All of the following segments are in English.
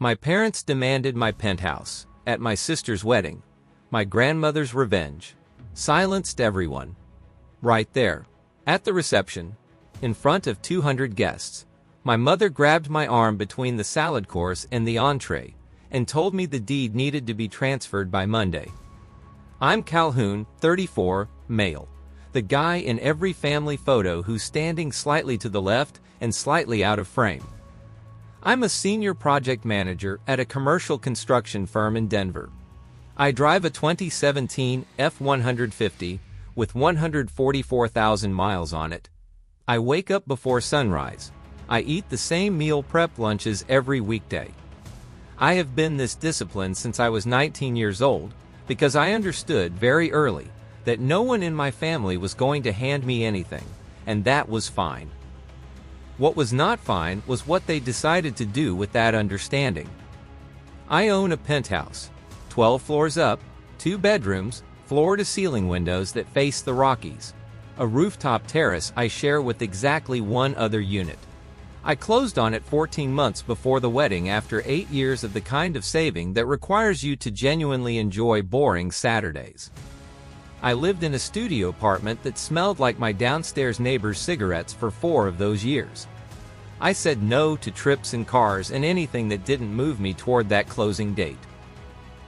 My parents demanded my penthouse. At my sister's wedding. My grandmother's revenge. Silenced everyone. Right there. At the reception. In front of 200 guests. My mother grabbed my arm between the salad course and the entree, and told me the deed needed to be transferred by Monday. I'm Calhoun, 34, male. The guy in every family photo who's standing slightly to the left and slightly out of frame. I'm a senior project manager at a commercial construction firm in Denver. I drive a 2017 F-150 with 144,000 miles on it. I wake up before sunrise. I eat the same meal prep lunches every weekday. I have been this disciplined since I was 19 years old because I understood very early that no one in my family was going to hand me anything, and that was fine. What was not fine was what they decided to do with that understanding. I own a penthouse, 12 floors up, 2 bedrooms, floor-to-ceiling windows that face the Rockies, a rooftop terrace I share with exactly one other unit. I closed on it 14 months before the wedding after 8 years of the kind of saving that requires you to genuinely enjoy boring Saturdays. I lived in a studio apartment that smelled like my downstairs neighbor's cigarettes for 4 of those years. I said no to trips and cars and anything that didn't move me toward that closing date.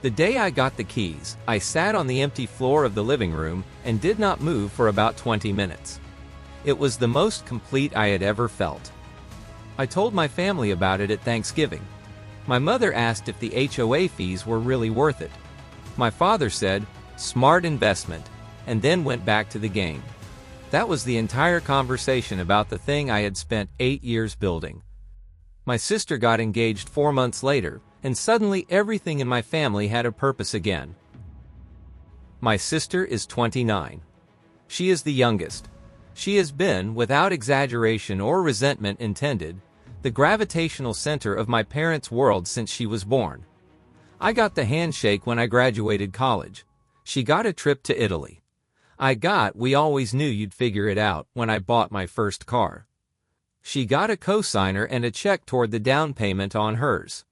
The day I got the keys, I sat on the empty floor of the living room and did not move for about 20 minutes. It was the most complete I had ever felt. I told my family about it at Thanksgiving. My mother asked if the HOA fees were really worth it. My father said, "Smart investment," and then went back to the game. That was the entire conversation about the thing I had spent 8 years building. My sister got engaged 4 months later, and suddenly everything in my family had a purpose again. My sister is 29. She is the youngest. She has been, without exaggeration or resentment intended, the gravitational center of my parents' world since she was born. I got the handshake when I graduated college. She got a trip to Italy. I got "we always knew you'd figure it out" when I bought my first car. She got a cosigner and a check toward the down payment on hers.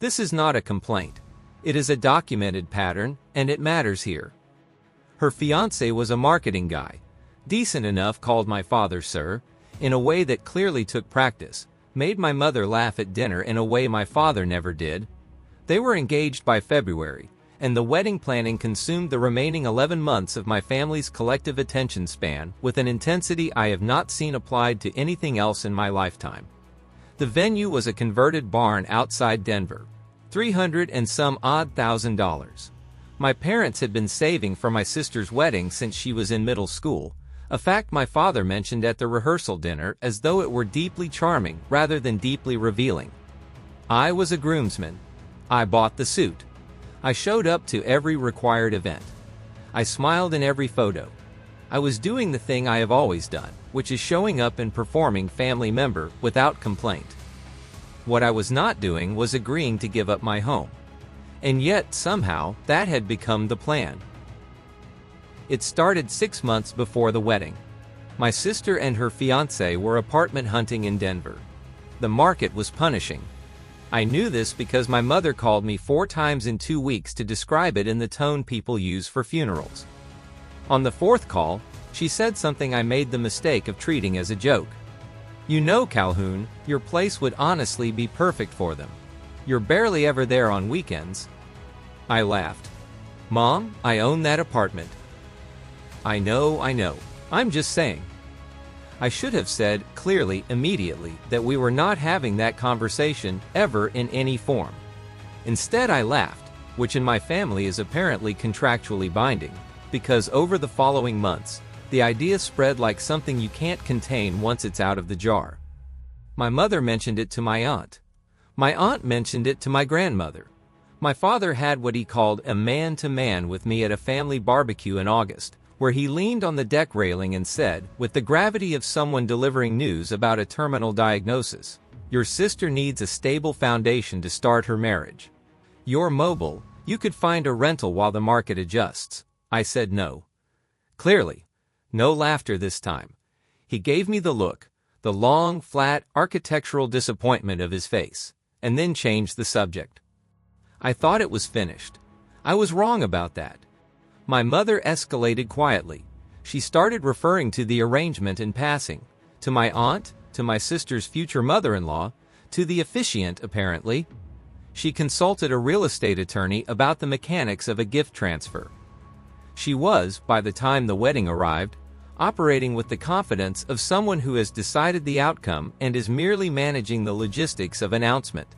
This is not a complaint. It is a documented pattern, and it matters here. Her fiancé was a marketing guy, decent enough, called my father sir, in a way that clearly took practice, made my mother laugh at dinner in a way my father never did. They were engaged by February, and the wedding planning consumed the remaining 11 months of my family's collective attention span with an intensity I have not seen applied to anything else in my lifetime. The venue was a converted barn outside Denver, $300 and some odd thousand. My parents had been saving for my sister's wedding since she was in middle school, a fact my father mentioned at the rehearsal dinner as though it were deeply charming rather than deeply revealing. I was a groomsman. I bought the suit. I showed up to every required event. I smiled in every photo. I was doing the thing I have always done, which is showing up and performing family member without complaint. What I was not doing was agreeing to give up my home. And yet, somehow, that had become the plan. It started 6 months before the wedding. My sister and her fiancé were apartment hunting in Denver. The market was punishing. I knew this because my mother called me 4 times in 2 weeks to describe it in the tone people use for funerals. On the 4th call, she said something I made the mistake of treating as a joke. "You know, Calhoun, your place would honestly be perfect for them. You're barely ever there on weekends." I laughed. "Mom, I own that apartment." I know. I'm just saying." I should have said, clearly, immediately, that we were not having that conversation, ever in any form. Instead I laughed, which in my family is apparently contractually binding, because over the following months, the idea spread like something you can't contain once it's out of the jar. My mother mentioned it to my aunt. My aunt mentioned it to my grandmother. My father had what he called a man-to-man with me at a family barbecue in August, where he leaned on the deck railing and said, with the gravity of someone delivering news about a terminal diagnosis, "Your sister needs a stable foundation to start her marriage. You're mobile, you could find a rental while the market adjusts." I said no. Clearly. No laughter this time. He gave me the look, the long, flat, architectural disappointment of his face. and then changed the subject. I thought it was finished. I was wrong about that. My mother escalated quietly. She started referring to the arrangement in passing, to my aunt, to my sister's future mother-in-law, to the officiant apparently. She consulted a real estate attorney about the mechanics of a gift transfer. She was, by the time the wedding arrived, operating with the confidence of someone who has decided the outcome and is merely managing the logistics of announcement.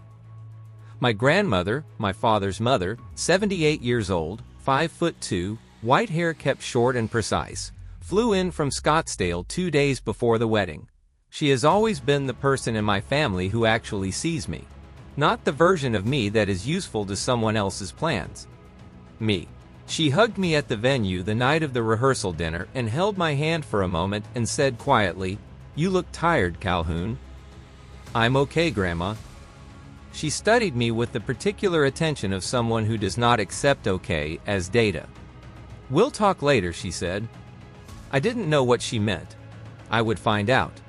My grandmother, my father's mother, 78 years old, 5'2", white hair kept short and precise, flew in from Scottsdale 2 days before the wedding. She has always been the person in my family who actually sees me, not the version of me that is useful to someone else's plans. Me. She hugged me at the venue the night of the rehearsal dinner and held my hand for a moment and said quietly, "You look tired, Calhoun." "I'm okay, Grandma." She studied me with the particular attention of someone who does not accept okay as data. "We'll talk later," she said. I didn't know what she meant. I would find out.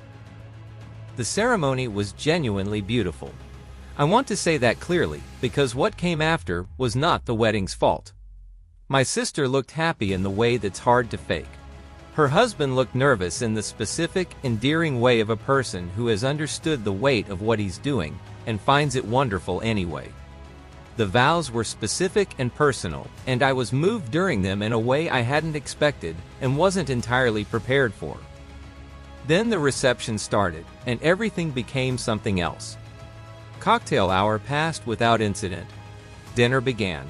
The ceremony was genuinely beautiful. I want to say that clearly, because what came after was not the wedding's fault. My sister looked happy in the way that's hard to fake. Her husband looked nervous in the specific, endearing way of a person who has understood the weight of what he's doing and finds it wonderful anyway. The vows were specific and personal, and I was moved during them in a way I hadn't expected and wasn't entirely prepared for. Then the reception started, and everything became something else. Cocktail hour passed without incident. Dinner began.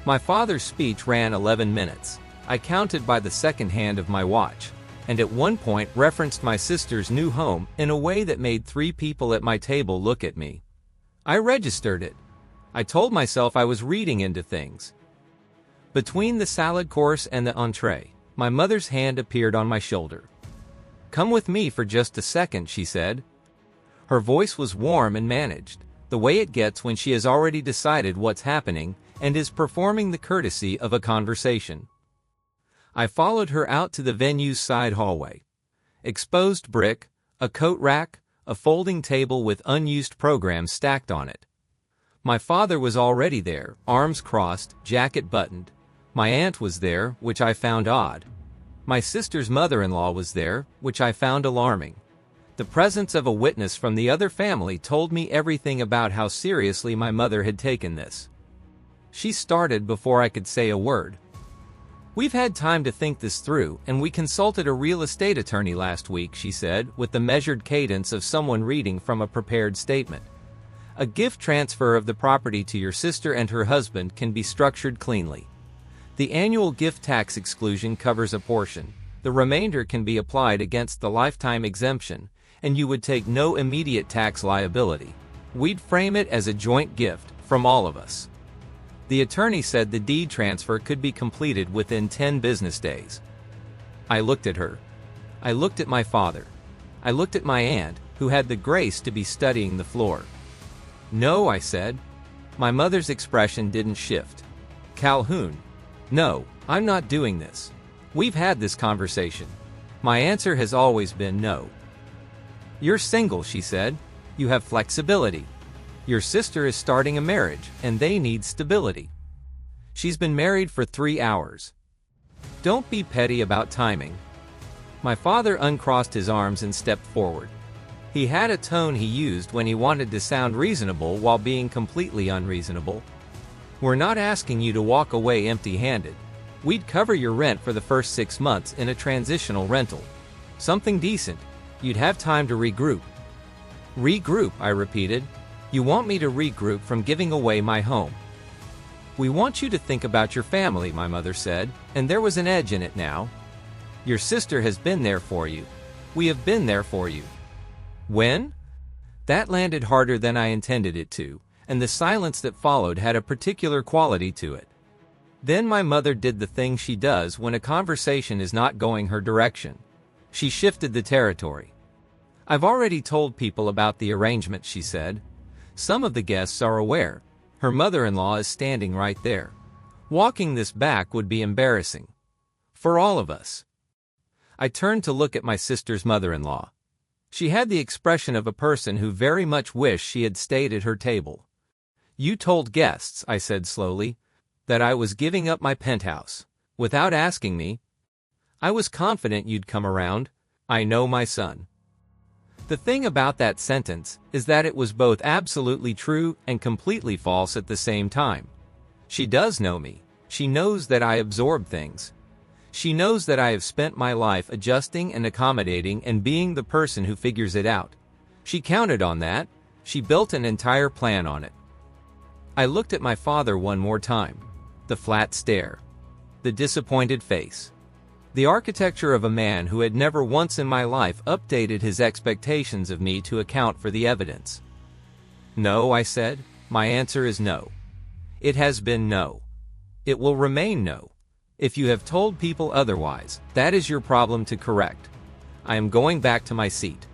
My father's speech ran 11 minutes. I counted by the second hand of my watch, and at one point referenced my sister's new home in a way that made 3 people at my table look at me. I registered it. I told myself I was reading into things. Between the salad course and the entree, my mother's hand appeared on my shoulder. "Come with me for just a second," she said. Her voice was warm and managed, the way it gets when she has already decided what's happening and is performing the courtesy of a conversation. I followed her out to the venue's side hallway. Exposed brick, a coat rack, a folding table with unused programs stacked on it. My father was already there, arms crossed, jacket buttoned. My aunt was there, which I found odd. My sister's mother-in-law was there, which I found alarming. The presence of a witness from the other family told me everything about how seriously my mother had taken this. She started before I could say a word. "We've had time to think this through, and we consulted a real estate attorney last week," she said, with the measured cadence of someone reading from a prepared statement. "A gift transfer of the property to your sister and her husband can be structured cleanly. The annual gift tax exclusion covers a portion. The remainder can be applied against the lifetime exemption, and you would take no immediate tax liability. We'd frame it as a joint gift from all of us." The attorney said the deed transfer could be completed within 10 business days. I looked at her. I looked at my father. I looked at my aunt, who had the grace to be studying the floor. "No," I said. My mother's expression didn't shift. "Calhoun. No, I'm not doing this. We've had this conversation." My answer has always been no. "You're single," she said. "You have flexibility. Your sister is starting a marriage, and they need stability. She's been married for 3 hours. Don't be petty about timing." My father uncrossed his arms and stepped forward. He had a tone he used when he wanted to sound reasonable while being completely unreasonable. "We're not asking you to walk away empty-handed. We'd cover your rent for the first 6 months in a transitional rental. Something decent. You'd have time to regroup." "Regroup," I repeated. "You want me to regroup from giving away my home?" "We want you to think about your family," my mother said, and there was an edge in it now. "Your sister has been there for you. We have been there for you." "When?" That landed harder than I intended it to, and the silence that followed had a particular quality to it. Then my mother did the thing she does when a conversation is not going her direction. She shifted the territory. "I've already told people about the arrangement," she said. "Some of the guests are aware. Her mother-in-law is standing right there. Walking this back would be embarrassing. For all of us." I turned to look at my sister's mother-in-law. She had the expression of a person who very much wished she had stayed at her table. "You told guests," I said slowly, "that I was giving up my penthouse. Without asking me. I was confident you'd come around. I know my son." The thing about that sentence is that it was both absolutely true and completely false at the same time. She does know me. She knows that I absorb things. She knows that I have spent my life adjusting and accommodating and being the person who figures it out. She counted on that. She built an entire plan on it. I looked at my father one more time. The flat stare. The disappointed face. The architecture of a man who had never once in my life updated his expectations of me to account for the evidence. "No," I said. "My answer is no. It has been no. It will remain no. If you have told people otherwise, that is your problem to correct. I am going back to my seat."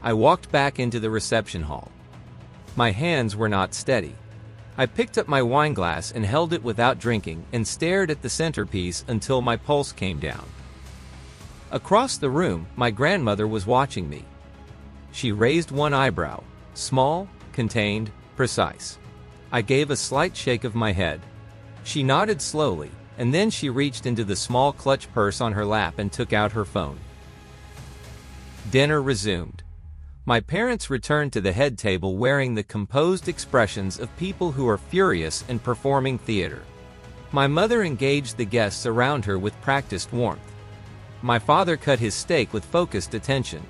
I walked back into the reception hall. My hands were not steady. I picked up my wine glass and held it without drinking and stared at the centerpiece until my pulse came down. Across the room, my grandmother was watching me. She raised one eyebrow, small, contained, precise. I gave a slight shake of my head. She nodded slowly, and then she reached into the small clutch purse on her lap and took out her phone. Dinner resumed. My parents returned to the head table wearing the composed expressions of people who are furious and performing theater. My mother engaged the guests around her with practiced warmth. My father cut his steak with focused attention.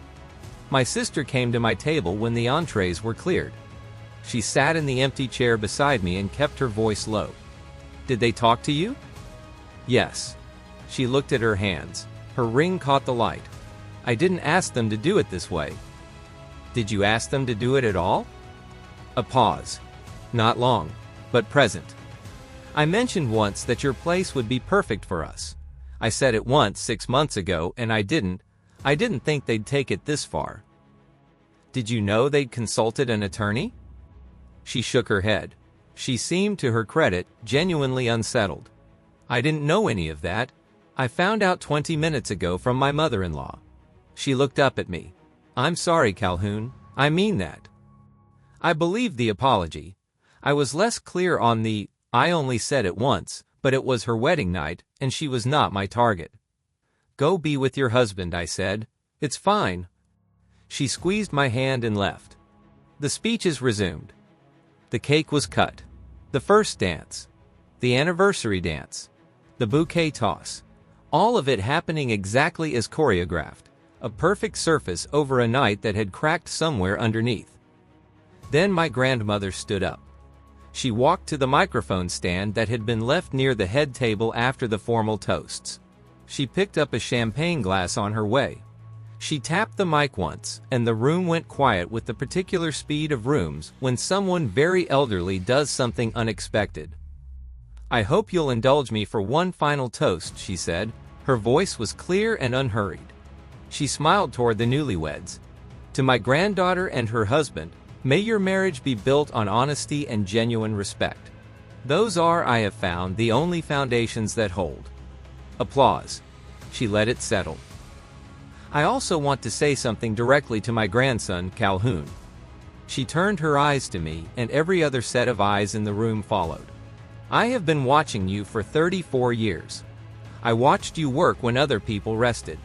My sister came to my table when the entrees were cleared. She sat in the empty chair beside me and kept her voice low. "Did they talk to you?" "Yes." She looked at her hands. Her ring caught the light. "I didn't ask them to do it this way." "Did you ask them to do it at all?" A pause. "Not long, but present. I mentioned once that your place would be perfect for us. I said it once 6 months ago and I didn't think they'd take it this far." "Did you know they'd consulted an attorney?" She shook her head. She seemed, to her credit, genuinely unsettled. "I didn't know any of that. I found out 20 minutes ago from my mother-in-law." She looked up at me. "I'm sorry, Calhoun. I mean that." I believed the apology. I was less clear on the "I only said it once, but it was her wedding night, and she was not my target." "Go be with your husband," I said. "It's fine." She squeezed my hand and left. The speeches resumed. The cake was cut. The first dance. The anniversary dance. The bouquet toss. All of it happening exactly as choreographed. A perfect surface over a night that had cracked somewhere underneath. Then my grandmother stood up. She walked to the microphone stand that had been left near the head table after the formal toasts. She picked up a champagne glass on her way. She tapped the mic once, and the room went quiet with the particular speed of rooms when someone very elderly does something unexpected. "I hope you'll indulge me for one final toast," she said. Her voice was clear and unhurried. She smiled toward the newlyweds. "To my granddaughter and her husband, may your marriage be built on honesty and genuine respect. Those are, I have found, the only foundations that hold." Applause. She let it settle. "I also want to say something directly to my grandson, Calhoun." She turned her eyes to me, and every other set of eyes in the room followed. "I have been watching you for 34 years. I watched you work when other people rested.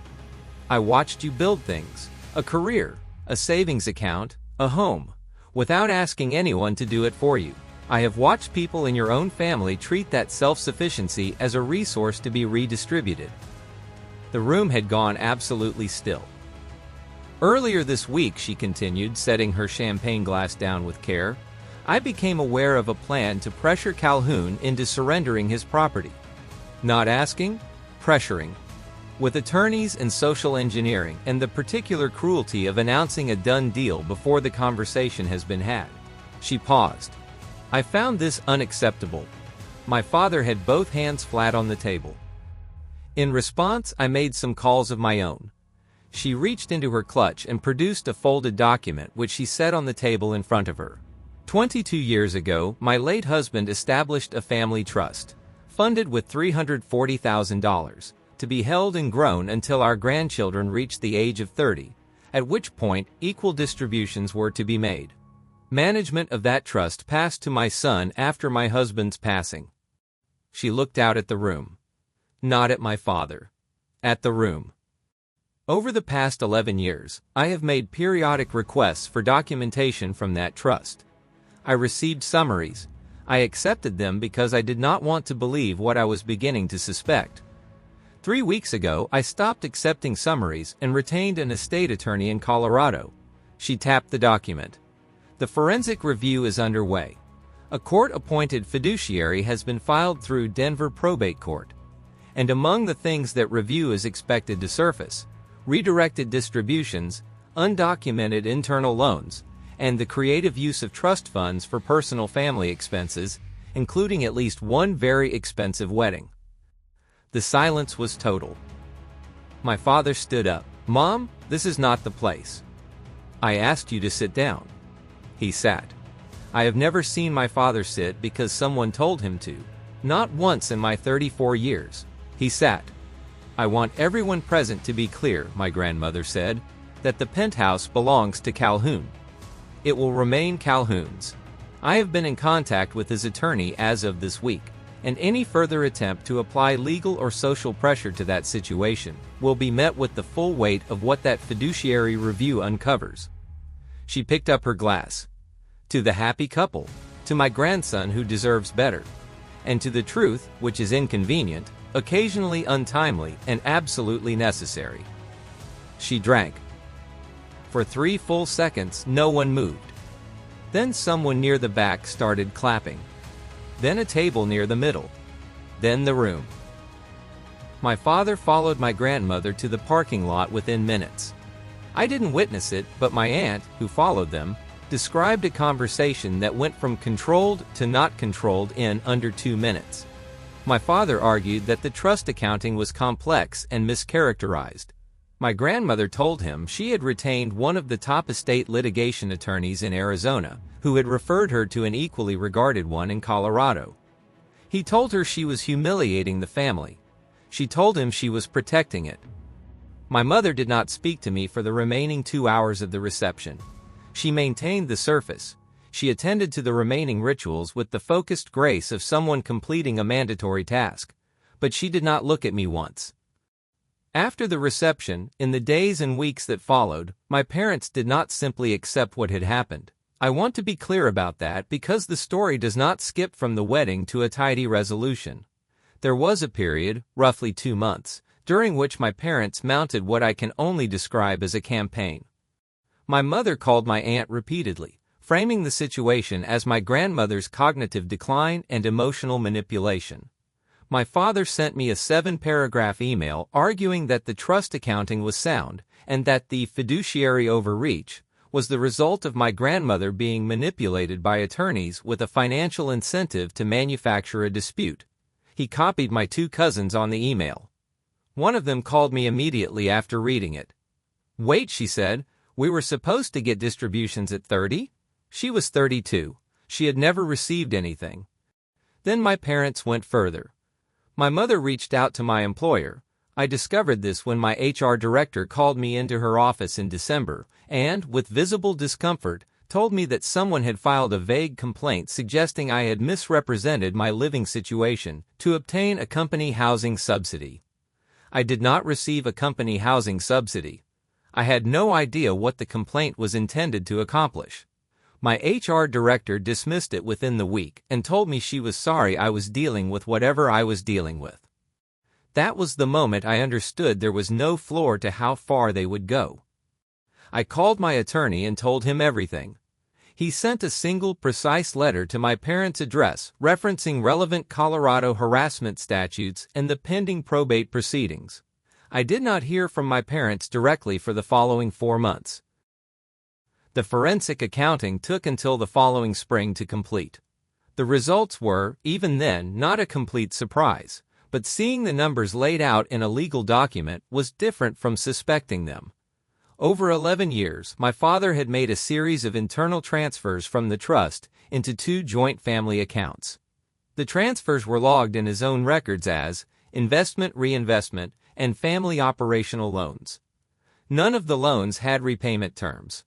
I watched you build things, a career, a savings account, a home, without asking anyone to do it for you. I have watched people in your own family treat that self-sufficiency as a resource to be redistributed." The room had gone absolutely still. "Earlier this week," she continued, setting her champagne glass down with care, "I became aware of a plan to pressure Calhoun into surrendering his property. Not asking, pressuring. With attorneys and social engineering and the particular cruelty of announcing a done deal before the conversation has been had." She paused. I found this unacceptable. My father had both hands flat on the table. In response, I made some calls of my own. She reached into her clutch and produced a folded document which she set on the table in front of her. 22 years ago, my late husband established a family trust, funded with $340,000, to be held and grown until our grandchildren reached the age of 30, at which point equal distributions were to be made. Management of that trust passed to my son after my husband's passing. She looked out at the room. Not at my father. At the room. Over the past 11 years, I have made periodic requests for documentation from that trust. I received summaries. I accepted them because I did not want to believe what I was beginning to suspect. 3 weeks ago, I stopped accepting summaries and retained an estate attorney in Colorado. She tapped the document. The forensic review is underway. A court-appointed fiduciary has been filed through Denver Probate Court. And among the things that review is expected to surface, redirected distributions, undocumented internal loans, and the creative use of trust funds for personal family expenses, including at least one very expensive wedding. The silence was total. My father stood up. "Mom, this is not the place. I asked you to sit down." He sat. I have never seen my father sit because someone told him to. Not once in my 34 years. He sat. "I want everyone present to be clear," my grandmother said, "that the penthouse belongs to Calhoun. It will remain Calhoun's. I have been in contact with his attorney as of this week, and any further attempt to apply legal or social pressure to that situation will be met with the full weight of what that fiduciary review uncovers." She picked up her glass. "To the happy couple, to my grandson who deserves better, and to the truth, which is inconvenient, occasionally untimely, and absolutely necessary." She drank. For 3 full seconds, no one moved. Then someone near the back started clapping. Then a table near the middle. Then the room. My father followed my grandmother to the parking lot within minutes. I didn't witness it, but my aunt, who followed them, described a conversation that went from controlled to not controlled in under 2 minutes. My father argued that the trust accounting was complex and mischaracterized. My grandmother told him she had retained one of the top estate litigation attorneys in Arizona, who had referred her to an equally regarded one in Colorado. He told her she was humiliating the family. She told him she was protecting it. My mother did not speak to me for the remaining 2 hours of the reception. She maintained the surface. She attended to the remaining rituals with the focused grace of someone completing a mandatory task. But she did not look at me once. After the reception, in the days and weeks that followed, my parents did not simply accept what had happened. I want to be clear about that because the story does not skip from the wedding to a tidy resolution. There was a period, roughly 2 months, during which my parents mounted what I can only describe as a campaign. My mother called my aunt repeatedly, framing the situation as my grandmother's cognitive decline and emotional manipulation. My father sent me a 7-paragraph email arguing that the trust accounting was sound and that the fiduciary overreach was the result of my grandmother being manipulated by attorneys with a financial incentive to manufacture a dispute. He copied my 2 cousins on the email. One of them called me immediately after reading it. "Wait," she said, "we were supposed to get distributions at 30? She was 32. She had never received anything. Then my parents went further. My mother reached out to my employer. I discovered this when my HR director called me into her office in December and, with visible discomfort, told me that someone had filed a vague complaint suggesting I had misrepresented my living situation to obtain a company housing subsidy. I did not receive a company housing subsidy. I had no idea what the complaint was intended to accomplish. My HR director dismissed it within the week and told me she was sorry I was dealing with whatever I was dealing with. That was the moment I understood there was no floor to how far they would go. I called my attorney and told him everything. He sent a single, precise letter to my parents' address referencing relevant Colorado harassment statutes and the pending probate proceedings. I did not hear from my parents directly for the following 4 months. The forensic accounting took until the following spring to complete. The results were, even then, not a complete surprise, but seeing the numbers laid out in a legal document was different from suspecting them. Over 11 years, my father had made a series of internal transfers from the trust into 2 joint family accounts. The transfers were logged in his own records as investment, reinvestment, and family operational loans. None of the loans had repayment terms.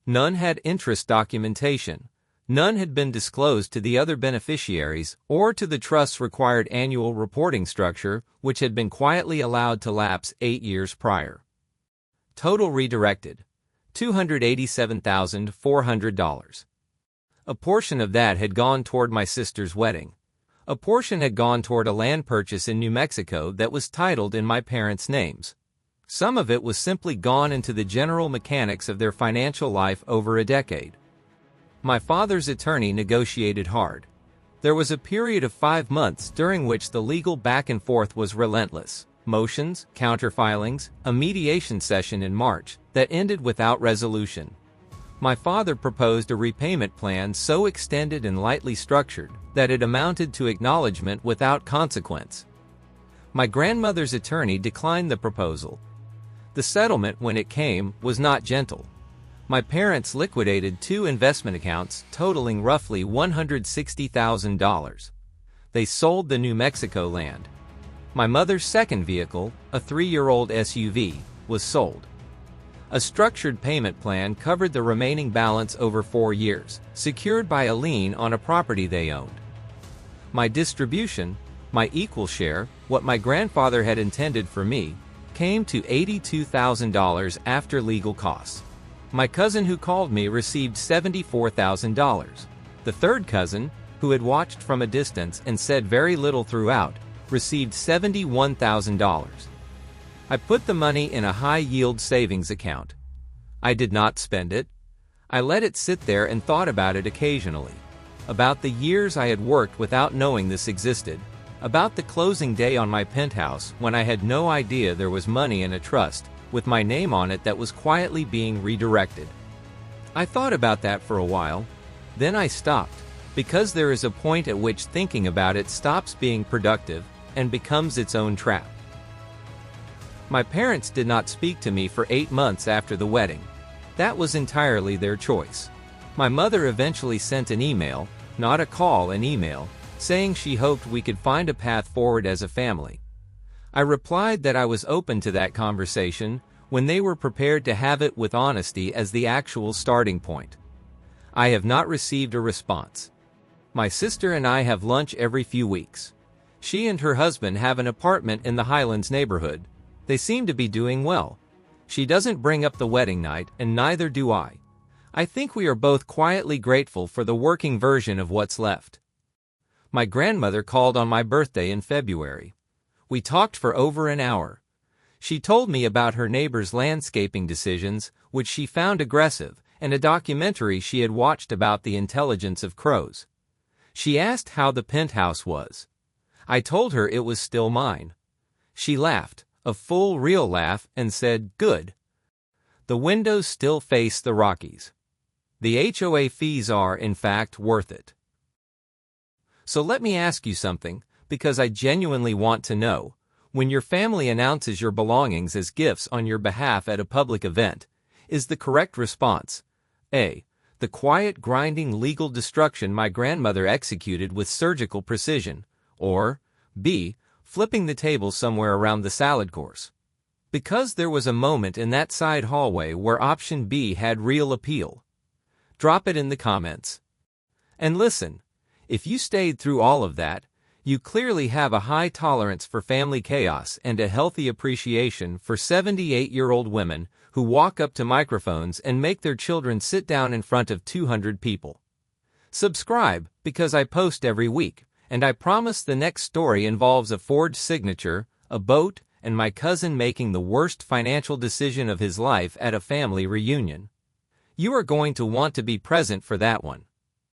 None had interest documentation. None had been disclosed to the other beneficiaries or to the trust's required annual reporting structure, which had been quietly allowed to lapse 8 years prior. Total redirected: $287,400. A portion of that had gone toward my sister's wedding. A portion had gone toward a land purchase in New Mexico that was titled in my parents' names. Some of it was simply gone into the general mechanics of their financial life over a decade. My father's attorney negotiated hard. There was a period of 5 months during which the legal back and forth was relentless. Motions, counterfilings, a mediation session in March that ended without resolution. My father proposed a repayment plan so extended and lightly structured that it amounted to acknowledgement without consequence. My grandmother's attorney declined the proposal. The settlement, when it came, was not gentle. My parents liquidated 2 investment accounts totaling roughly $160,000. They sold the New Mexico land. My mother's second vehicle, a 3-year-old SUV, was sold. A structured payment plan covered the remaining balance over 4 years, secured by a lien on a property they owned. My distribution, my equal share, what my grandfather had intended for me, came to $82,000 after legal costs. My cousin who called me received $74,000. The third cousin, who had watched from a distance and said very little throughout, received $71,000. I put the money in a high-yield savings account. I did not spend it. I let it sit there and thought about it occasionally. About the years I had worked without knowing this existed. About the closing day on my penthouse when I had no idea there was money in a trust with my name on it that was quietly being redirected. I thought about that for a while. Then I stopped, because there is a point at which thinking about it stops being productive and becomes its own trap. My parents did not speak to me for 8 months after the wedding. That was entirely their choice. My mother eventually sent an email, not a call, an email, saying she hoped we could find a path forward as a family. I replied that I was open to that conversation when they were prepared to have it, with honesty as the actual starting point. I have not received a response. My sister and I have lunch every few weeks. She and her husband have an apartment in the Highlands neighborhood. They seem to be doing well. She doesn't bring up the wedding night, and neither do I. I think we are both quietly grateful for the working version of what's left. My grandmother called on my birthday in February. We talked for over an hour. She told me about her neighbor's landscaping decisions, which she found aggressive, and a documentary she had watched about the intelligence of crows. She asked how the penthouse was. I told her it was still mine. She laughed, a full, real laugh, and said, "Good. The windows still face the Rockies. The HOA fees are, in fact, worth it." So let me ask you something, because I genuinely want to know. When your family announces your belongings as gifts on your behalf at a public event, is the correct response A, the quiet, grinding legal destruction my grandmother executed with surgical precision, or B, flipping the table somewhere around the salad course? Because there was a moment in that side hallway where option B had real appeal. Drop it in the comments. And listen, if you stayed through all of that, you clearly have a high tolerance for family chaos and a healthy appreciation for 78-year-old women who walk up to microphones and make their children sit down in front of 200 people. Subscribe, because I post every week, and I promise the next story involves a forged signature, a boat, and my cousin making the worst financial decision of his life at a family reunion. You are going to want to be present for that one.